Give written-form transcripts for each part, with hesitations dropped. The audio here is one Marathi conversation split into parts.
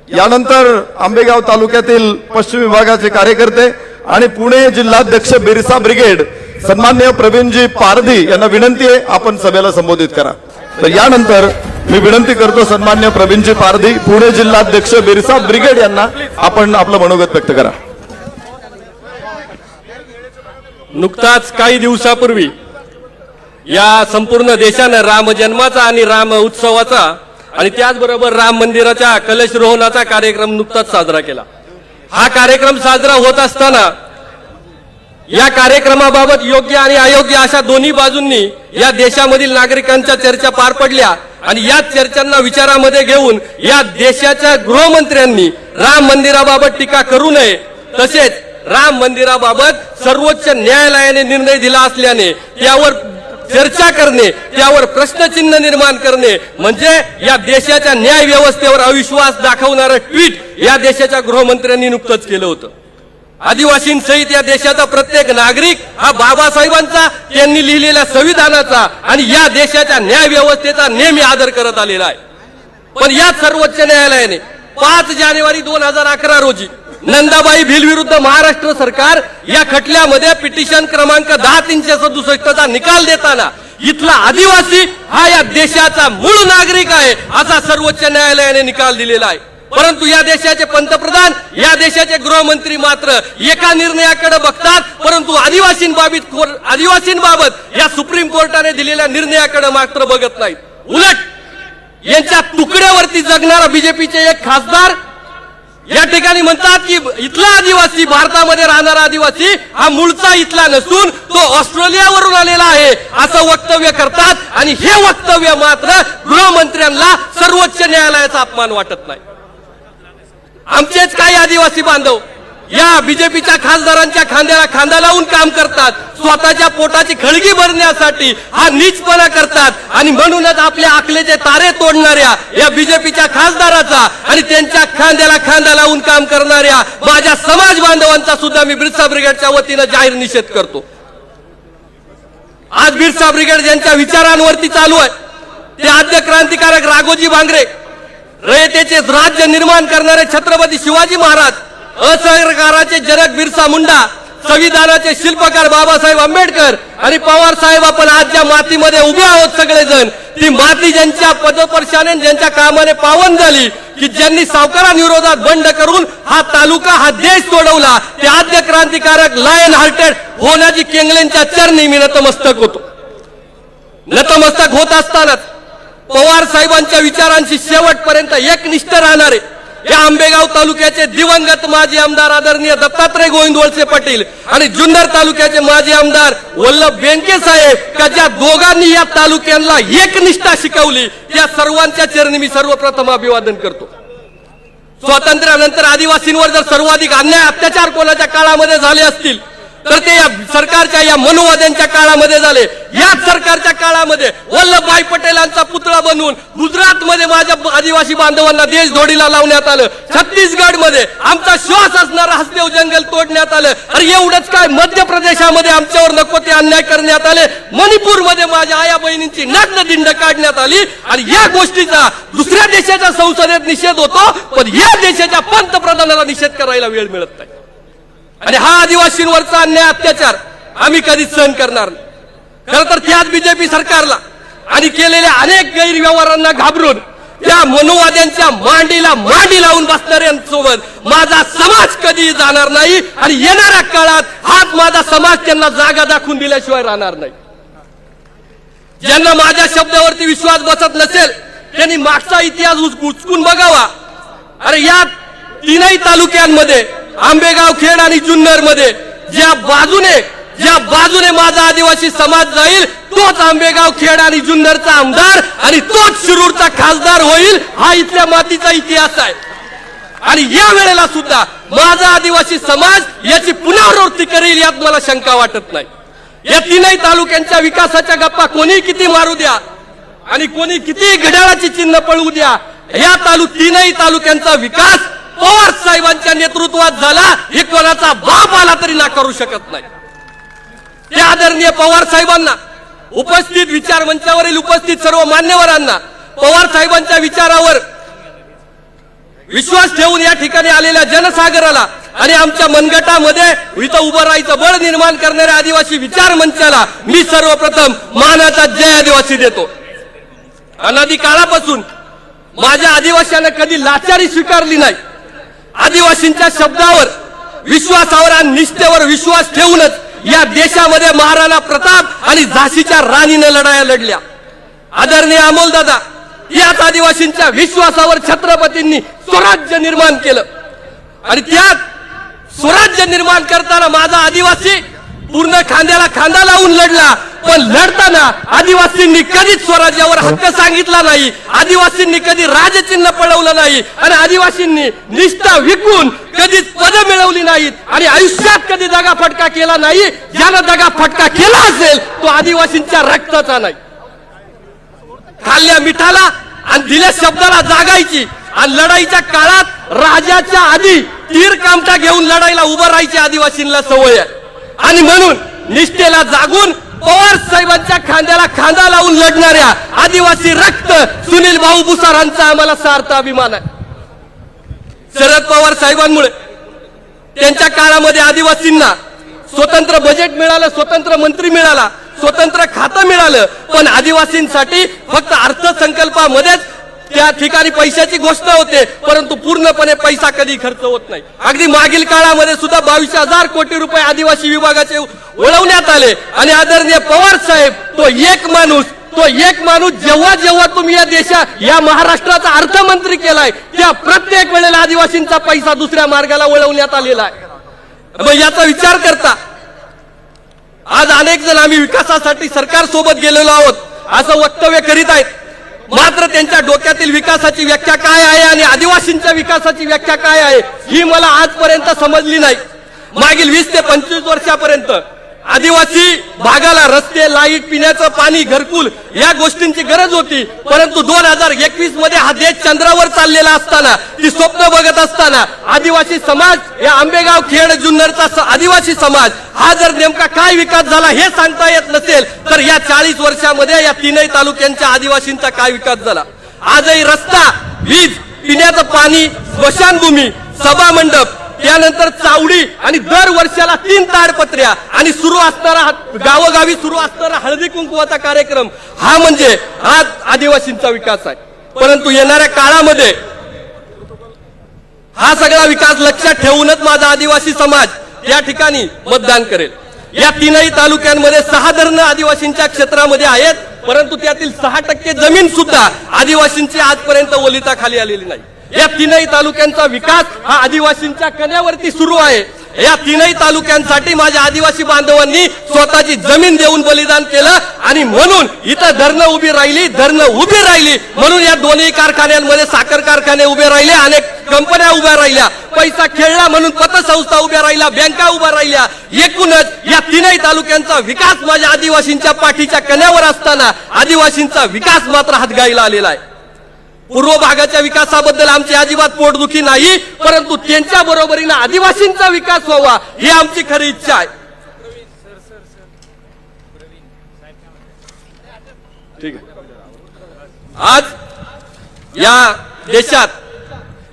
यानंतर आंबेगाव तालुक्यातील पश्चिम विभागाचे कार्यकर्ते आणि पुणे जिल्हाध्यक्ष बिरसा ब्रिगेड सन्माननीय प्रवीणजी पारधी यांना विनंती आहे आपण सभेला संबोधित करा। तर यानंतर मी विनंती करतो सन्माननीय प्रवीणजी पारधी पुणे जिल्हाध्यक्ष बिरसा ब्रिगेड यांना आपण आपलं मनोगत व्यक्त करा। नुकताच काही दिवसापूर्वी या संपूर्ण देशाने राम जन्माचा आणि राम उत्सवाचा आणि त्याचबरोबर राम मंदिराच्या कलश रोहणाचा कार्यक्रम नुकताच साजरा केला। हा कार्यक्रम साजरा होत असताना या कार्यक्रमाबाबत योग्य आणि अयोग्य अशा दोन्ही बाजूंनी या देशामधील नागरिकांच्या चर्चा पार पडल्या आणि या चर्चांना विचारामध्ये घेऊन या देशाच्या गृहमंत्र्यांनी राम मंदिराबाबत टीका करू नये, तसेच राम मंदिराबाबत सर्वोच्च न्यायालयाने निर्णय दिला असल्याने त्यावर चर्चा करणे, त्यावर प्रश्नचिन्ह निर्माण करणे म्हणजे या देशाच्या न्याय व्यवस्थेवर अविश्वास दाखवणारं ट्विट या देशाच्या गृहमंत्र्यांनी नुकतंच केलं होतं। आदिवासींसहित या देशाचा प्रत्येक नागरिक हा बाबासाहेबांचा त्यांनी लिहिलेल्या संविधानाचा आणि या देशाच्या न्याय व्यवस्थेचा नेहमी आदर करत आलेला आहे। पण या सर्वोच्च न्यायालयाने 5 जानेवारी 2011 रोजी नंदाबाई भिल विरुद्ध महाराष्ट्र सरकार या खटल्यामध्ये पिटिशन क्रमांक 10-367 चा निकाल देताना इथला आदिवासी हा या देशाचा मूळ नागरिक आहे असा सर्वोच्च न्यायालयाने निकाल दिलेला आहे। परंतु या देशाचे पंतप्रधान, या देशाचे गृहमंत्री मात्र एका निर्णयाकडे बघतात, परंतु आदिवासींबाबत या सुप्रीम कोर्टाने दिलेल्या निर्णयाकडे मात्र बघत नाहीत। उलट यांच्या तुकड्यावरती जगणारा बीजेपीचे एक खासदार या ठिकाणी म्हणतात की इथला आदिवासी, भारतामध्ये राहणारा आदिवासी हा मूळचा इथला नसून तो ऑस्ट्रेलियावरून आलेला आहे असं वक्तव्य करतात आणि हे वक्तव्य मात्र गृहमंत्र्यांना सर्वोच्च न्यायालयाचा अपमान वाटत नाही। आमचेच काही आदिवासी बांधव या बीजेपीच्या खासदारांच्या खांद्याला खांदा लावून काम करतात, स्वतःच्या पोटाची खळगी भरण्यासाठी हा नीचपणा करतात आणि म्हणूनच आपल्या आखलेचे तारे तोडणाऱ्या या बीजेपीच्या खासदाराचा आणि त्यांच्या खांद्याला खांदा लावून काम करणाऱ्या माझ्या समाज बांधवांचा सुद्धा मी बिरसा ब्रिगेडच्या वतीने जाहीर निषेध करतो। आज बिरसा ब्रिगेड ज्यांच्या विचारांवरती चालू आहे ते आद्य क्रांतिकारक राघोजी भांगरे, रयतेचे राज्य निर्माण करणारे छत्रपती शिवाजी महाराज, असहकाराचे जनक बिरसा मुंडा, संविधानाचे शिल्पकार बाबासाहेब आंबेडकर आणि पवार साहेब आपण आज ज्या मातीमध्ये उभे आहोत सगळेजण, ती माती ज्यांच्या पदस्पर्शाने ज्यांच्या कामाने पावन झाली की ज्यांनी सावकारांविरोधात बंड करून हा तालुका हा देश सोडवला, ते आद्य क्रांतिकारक लायन हार्टेड होण्याची केंगलेंच्या चरणी मी नतमस्तक होतो। नतमस्तक होत असतानाच पवार साहेबांच्या विचारांशी शेवटपर्यंत एकनिष्ठ राहणारे या आंबेगाव तालुक्याचे दिवंगत माजी आमदार आदरणीय दत्तात्रय गोविंद वळसे पाटील आणि जुन्नर तालुक्याचे माजी आमदार वल्लभ बेनके साहेब का ज्या दोघांनी या तालुक्यांना एकनिष्ठा शिकवली, त्या सर्वांच्या चरणी मी सर्वप्रथम अभिवादन करतो। स्वातंत्र्यानंतर आदिवासींवर जर सर्वाधिक अन्याय अत्याचार कोणाच्या काळामध्ये झाले असतील तर ते या सरकारच्या या मनोवाद्यांच्या काळामध्ये झाले। याच सरकारच्या काळामध्ये वल्लभभाई पटेलांचा पुतळा बनवून गुजरातमध्ये माझ्या आदिवासी बांधवांना देशधोडीला लावण्यात आलं, छत्तीसगडमध्ये आमचा श्वास असणारा हसदेव जंगल तोडण्यात आलं। अरे एवढंच काय, मध्य प्रदेशामध्ये आमच्यावर नको ते अन्याय करण्यात आले, मणिपूरमध्ये माझ्या आया बहिणींची नग्न दिंड काढण्यात आली आणि या गोष्टीचा दुसऱ्या देशाच्या संसदेत निषेध होतो, पण या देशाच्या पंतप्रधानाला निषेध करायला वेळ मिळत नाही। आणि हा आदिवासींवरचा अन्याय अत्याचार आम्ही कधीच सहन करणार नाही। खरं तर त्याच बीजेपी सरकारला आणि केलेल्या अनेक गैरव्यवहारांना घाबरून त्या मनोवाद्यांच्या मांडीला मांडी लावून बसणाऱ्यांसोबत माझा समाज कधी जाणार नाही आणि येणाऱ्या काळात हाच माझा समाज त्यांना जागा दाखवून दिल्याशिवाय राहणार नाही। ज्यांना माझ्या शब्दावरती विश्वास बसत नसेल त्यांनी मागचा इतिहास उचकून बघावा। अरे या तीनही तालुक्यांमध्ये आंबेगाव, खेड आणि जुन्नर मध्ये ज्या बाजूने माझा आदिवासी समाज जाईल तोच आंबेगाव, खेड आणि जुन्नरचा आमदार आणि तोच शिरूरचा खासदार होईल, हा इथल्या मातीचा इतिहास आहे। आणि या वेळेला सुद्धा माझा आदिवासी समाज याची पुनरावृत्ती करेल यात मला शंका वाटत नाही। या तीनही तालुक्यांच्या विकासाच्या गप्पा कोणी किती मारू द्या आणि कोणी किती घड्याळाची चिन्ह पळवू द्या, या तीनही तालुक्यांचा विकास पवार साहेबांच्या नेतृत्वात झाला हे कोणाचा बाप आला तरी नाकारू शकत नाही। त्या आदरणीय पवार साहेबांना, उपस्थित विचार मंचावरील उपस्थित सर्व मान्यवरांना पवार साहेबांच्या विचारावर विश्वास ठेवून या ठिकाणी आलेल्या जनसागराला आणि आमच्या मनगटामध्ये इथं उभं राहायचं बळ निर्माण करणाऱ्या आदिवासी विचार मंचाला मी सर्वप्रथम मानाचा जय आदिवासी देतो. अनादी काळापासून माझ्या आदिवासींना कधी लाचारी स्वीकारली नाही. आदिवासींच्या शब्दावर, विश्वासावर आणि निष्ठेवर विश्वास ठेवूनच या देशामध्ये महाराणा प्रताप आणि झाशीच्या राणीने लढाया लढल्या. आदरणीय अमोलदादा, याच आदिवासींच्या विश्वासावर छत्रपतींनी स्वराज्य निर्माण केलं आणि त्यात स्वराज्य निर्माण करताना माझा आदिवासी पूर्ण खांद्याला खांदा लावून लढला. पण लढताना आदिवासींनी कधीच स्वराज्यावर हक्क सांगितला नाही, आदिवासींनी कधी राजचिन्ह पळवलं नाही आणि आदिवासींनी निष्ठा विकून कधीच पद मिळवली नाहीत आणि आयुष्यात कधी दगाफटका केला नाही. ज्यानं दगाफटका केला असेल तो आदिवासींच्या रक्ताचा नाही. खाल्ल्या मिठाला आणि दिल्या शब्दाला जागायची आणि लढाईच्या काळात राजाच्या आधी तीर कामटा घेऊन लढाईला उभं राहायची आदिवासींना सवय आहे. आणि म्हणून निष्ठेला जागून पवार साहेबांच्या खांद्याला खांदा लावून लढणाऱ्या आदिवासी रक्त सुनील भाऊ भुसारांचा आम्हाला सार्थ अभिमान आहे. शरद पवार साहेबांमुळे त्यांच्या काळामध्ये आदिवासींना स्वतंत्र बजेट मिळालं, स्वतंत्र मंत्री मिळाला, स्वतंत्र खातं मिळालं. पण आदिवासींसाठी फक्त अर्थसंकल्पामध्येच त्या ठिकाणी पैशाची घोषणा होते, परंतु पूर्णपणे पैसा कधी खर्च होत नाही. अगदी मागील काळामध्ये सुद्धा 22,000 कोटी रुपये आदिवासी विभागाचे वळवण्यात आले आणि आदरणीय पवार साहेब तो एक माणूस जेव्हा जेव्हा तुम्ही या महाराष्ट्राचा अर्थमंत्री केलाय त्या प्रत्येक वेळेला आदिवासींचा पैसा दुसऱ्या मार्गाला वळवण्यात आलेला आहे. मग याचा विचार करता आज अनेक जण आम्ही विकासासाठी सरकार सोबत गेलेलो आहोत असं वक्तव्य करीत आहेत. मात्र त्यांच्या डोक्यातील विकासाची व्याख्या काय आहे आणि आदिवासींच्या विकासाची व्याख्या काय आहे ही मला आजपर्यंत समजली नाही. मागील 20 ते 25 वर्षापर्यंत आदिवासी भागाला रस्ते, लाईट, पिण्याचं पाणी, घरकुल या गोष्टींची गरज होती. परंतु 2021 मध्ये हा देश चंद्रावर चाललेला असताना, ती स्वप्न बघत असताना आदिवासी समाज, या आंबेगाव, खेड, जुन्नरचा आदिवासी समाज हा जर नेमका काय विकास झाला हे सांगता येत नसेल तर या 40 वर्षामध्ये या तीनही तालुक्यांच्या आदिवासींचा काय विकास झाला. आजही रस्ता, वीज, पिण्याचं पाणी, स्मशानभूमी, सभा मंडप, त्यानंतर चावडी आणि दर वर्षाला 3 ताडपत्र्या आणि सुरू असणारा गावोगावी सुरू असणारा हळदी कुंकवाचा कार्यक्रम हा म्हणजे आज आदिवासींचा विकास आहे. परंतु येणाऱ्या काळामध्ये हा सगळा विकास लक्षात ठेवूनच माझा आदिवासी समाज या ठिकाणी मतदान करेल. या तीनही तालुक्यांमध्ये 6 धरणं आदिवासींच्या क्षेत्रामध्ये आहेत, परंतु त्यातील 6% जमीन सुद्धा आदिवासींची आजपर्यंत ओलिताखाली आलेली नाही. या तीनही तालुक्यांचा विकास हा आदिवासींच्या कण्यावरती सुरू आहे. या तीनही तालुक्यांसाठी माझ्या आदिवासी बांधवांनी स्वतःची जमीन देऊन बलिदान केलं आणि म्हणून इथं धरणं उभी राहिली म्हणून या दोन्ही कारखान्यांमध्ये साखर कारखाने उभे राहिले, अनेक कंपन्या उभ्या राहिल्या, पैसा खेळला म्हणून पतसंस्था उभ्या राहिल्या, बँका उभ्या राहिल्या. एकूणच या तीनही तालुक्यांचा विकास माझ्या आदिवासींच्या पाठीच्या कण्यावर असताना आदिवासींचा विकास मात्र हातगाईला आलेला आहे. पूर्व भागाच्या विकासाबद्दल आमची अजिबात पोटदुखी नाही, परंतु त्यांच्या बरोबरीने आदिवासींचा विकास व्हावा ही आमची खरी इच्छा आहे. ठीक आहे. आज या देशात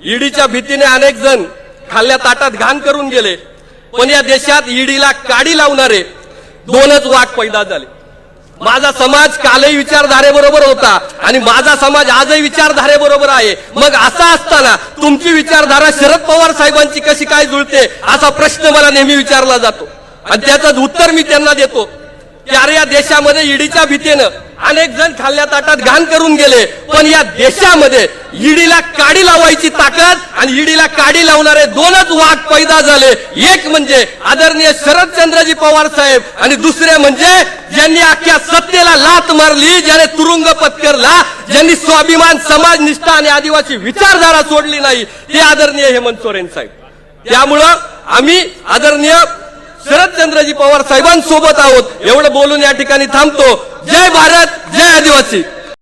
ईडीच्या भीतीने अनेक जण खाल्ल्या ताटात घाण करून गेले, पण या देशात ईडीला काडी लावणारे 2च वाघ पैदा झाले. माझा समाज कालही विचारधारेबरोबर होता आणि माझा समाज आजही विचारधारेबरोबर आहे. मग असं असताना तुमची विचारधारा शरद पवार साहेबांची कशी काय जुळते असा प्रश्न मला नेहमी विचारला जातो आणि त्याचं उत्तर मी त्यांना देतो की अरे या देशामध्ये ईडीच्या भीतीनं अनेक जण खाल्ल्या ताटात घाण करून गेले, पण या देशामध्ये ईडीला काडी लावायची ताकद आणि ईडीला काडी लावणारे 2च वाघ पैदा झाले. एक म्हणजे आदरणीय शरदचंद्रजी पवार साहेब आणि दुसरे म्हणजे ज्यांनी अख्ख्या सत्तेला लात मारली, ज्याने तुरुंग पत्करला, ज्यांनी स्वाभिमान, समाजनिष्ठा आणि आदिवासी विचारधारा सोडली नाही, ते आदरणीय हेमंत सोरेन साहेब. त्यामुळं आम्ही आदरणीय शरदचंद्रजी पवार साहेबांसोबत आहोत. एवढं बोलून या ठिकाणी थांबतो. जय भारत, जय आदिवासी.